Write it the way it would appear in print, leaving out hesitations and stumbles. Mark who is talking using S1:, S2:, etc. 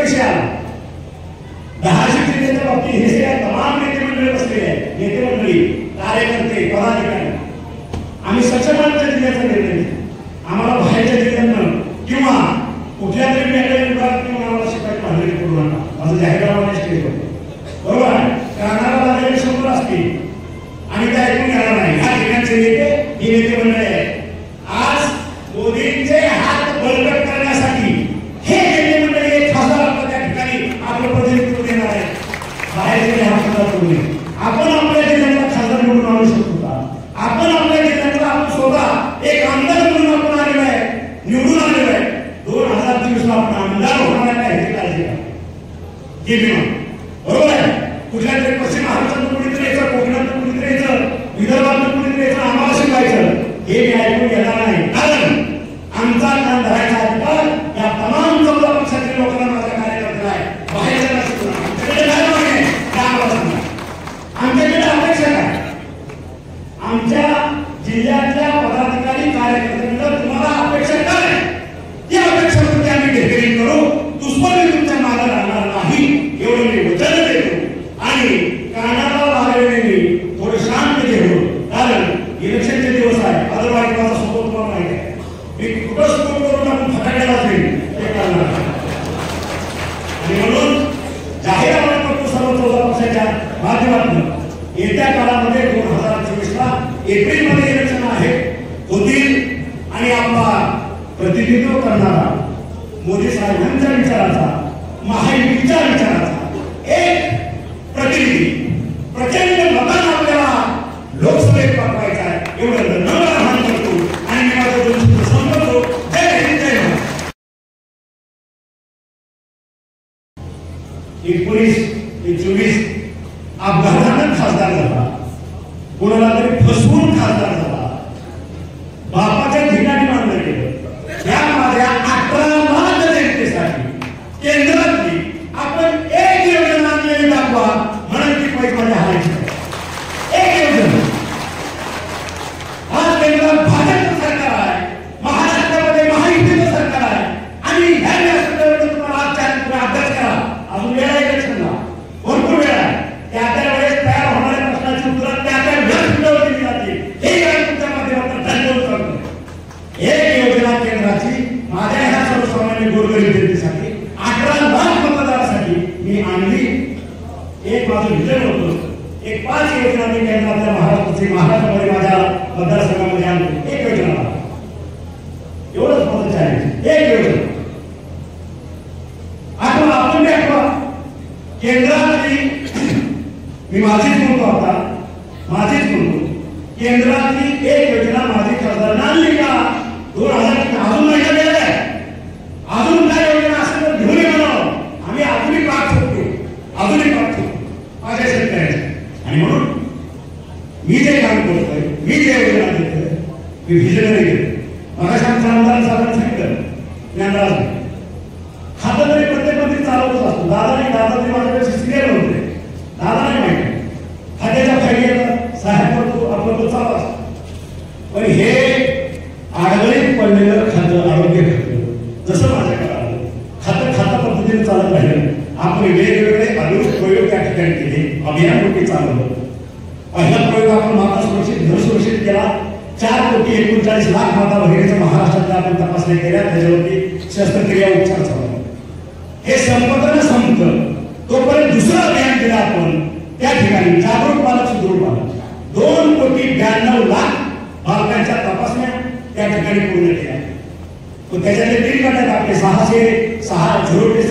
S1: विषय आला. 10 शिक्षणाच्या बाबतीत हे सगळ्या तमाम नेते मंडळी बसलेले आहेत. नेते मंडळी, कार्यकर्ते, पदाधिकारी आम्ही सक्षमांच्या जिल्ह्याचा निर्णय घेतला. आम्हाला बाहेरच्या जिल्ह्यांना किंवा कुठल्या तरी वेगळ्या विभागात किंवा आम्हाला शिकायची भांडणी करू नका असं जाहीरनामा स्टेज होतं. बरोबर आहे. कानाला लागलेले 100 असतील आणि ते ऐकून घेणार नाही. ह्या ठिकाणचे नेते ही नेते मंडळी आहेत. आज मोदींचे हात बळकट करण्यासाठी हे नेते मंडळी एक खासदार आपल्या त्या ठिकाणी आपलं प्रतिनिधित्व देणार आहे. बाहेरचे हा खासदार करू नये. आपण आपल्या जिल्ह्यातला खासदार निवडून आणू शकतो का? आपण आपल्या जिल्ह्यातला आपण स्वतः एक आमदार म्हणून आपण आलेलो आहे, निवडून आलेलो आहे. 2023 ला आपण आमदार होणार आहे का ह्याची काळजी घ्या. बरोबर आहे. कुठल्या तरी पश्चिम महाराष्ट्रातून कुणीतरी यायचं, कोकणातून कुणीतरी यायचं, विदर्भातून कुणीतरी यायचं, आम्हाला शिकायचं हे मी ऐकून घेणार नाही. कारण आमचा कान धरायचा अधिकार या तमाम 14 पक्षातील लोकांना, माझ्या कार्यकर्त्याला आहे. बाहेरच्या आमच्याकडे काय मागणी आहे ते आम्हाला सांगा. आमच्याकडे अपेक्षा काय? आमच्या जिल्ह्यातल्या पदाधिकारी कार्यकर्त्यांना तुम्हाला अपेक्षा काय? ती अपेक्षा प्रति आम्ही ढेकळी करू. दुश्मनी तुमच्या मागे राहणार नाही एवढं मी वचन देतो. आणि कानाला लागलेले मी थोडे शांत घेऊ. कारण इलेक्शनचे दिवस आहे. अदरवाईज माझा स्वतः तुम्हाला माहिती आहे. मी कुठं स्कोप करून आपण फटाक्याला जाईल ते करणार. आणि म्हणून जाहीरनामा करतो सर्व 14 पक्षाच्या माध्यमातून येत्या काळामध्ये 2024 ला एप्रिलमध्ये इलेक्शन आहे होतील. आणि आपला प्रतिनिधित्व करणारा मोदी साहेबांच्या विचाराचा, महायुतीच्या विचाराचा एक प्रतिनिधी प्रचंड मतांना आपल्याला लोकसभेत पाठवायचा आहे एवढं नम्र आवाहन करतो. आणि मी माझं 2 शब्द संपवतो. जय हिंद, जय महाराष्ट्र. 19 ते 24 अपघातानं खासदार झाला, कोणाला तरी फसवून खासदार झाला, बापाच्या ठिकाणी मानलं गेलं. या माझ्या 18 लाख जनतेसाठी केंद्रातली आपण एक योजना आणलेली दाखवा म्हणून ती पैसे माझ्या हारायची. एक योजना. आज केंद्रात भाजपचं सरकार आहे, महाराष्ट्रामध्ये महायुतीचं सरकार आहे. आणि ह्या व्यासपीठावर तुम्हाला आज 4 अभ्यास करा. अजून वेळ आहे इलेक्शनला, भरपूर वेळ आहे. त्या वेळेस तयार होणाऱ्या प्रश्नाची उत्तरं त्या व्यासपीठावर दिली जातील. हे काय तुमच्या माध्यमातून धन्यवाद करतो. एक योजना केंद्राची माझ्या ह्या सर्वसामान्य गोरगरीब जनतेसाठी 18 लाख मतदारासाठी मी आणली. एक माझं विजन होतं. एक 5 योजना मी केंद्रातल्या महाराष्ट्रामध्ये माझ्या मतदारसंघामध्ये आणतो. एक योजना एवढंच माझं चॅलेंज. एक योजना आठवा, आपण आठवा. केंद्रातली मी माझीच म्हणतो, आता माझीच म्हणतो, केंद्रातली एक योजना माझी खासदारांनी आणली का? 2000 अजून महिना गेला आहे. अजून काय योजना असेल तर घेऊन येणार. आम्ही अजूनही पाठ ठेवतो, अजूनही पाठ ठेवतो माझ्या शेतकऱ्याचे. आणि म्हणून मी जे काम करतोय, मी जे योजना देतोय, मी व्हिजनरी घेतो. मला आमच्या आमदार साहेबांनी सांगितलं, ज्ञानराज खातं तरी प्रत्येक मंत्री चालवतच असतो. दादा तरी माझ्यापेक्षा सिनियर होते. दादा नाही माहिती खात्याच्या फायद्याला साहेब करतो, आपलं तो चालू असतो. पण हे आडगळीत पडलेलं खातं, आरोग्य खातं, जसं माझ्याकडे आलं खातं पद्धतीने चालत राहिलं. आपण वेगवेगळे प्रयोग त्या ठिकाणी केले, अभियान कुठे चालवलं. पहिला प्रयोग आपण माता सुरक्षित घर सुरक्षित केला. 4,39,00,000 माता भगिनीच्या महाराष्ट्रातल्या आपण तपासण्या केल्या. त्याच्यावरती शस्त्रक्रिया उपचार चालू. हे संपतं संपतं तोपर्यंत दुसरं अभियान केलं आपण. त्या ठिकाणी जागरूक पालक सुदृढ पालक 2,92,00,000 बालकांच्या तपासण्या त्या ठिकाणी पूर्ण केल्या. त्याच्यातले 3 गट आहेत आपले. 6 0 ते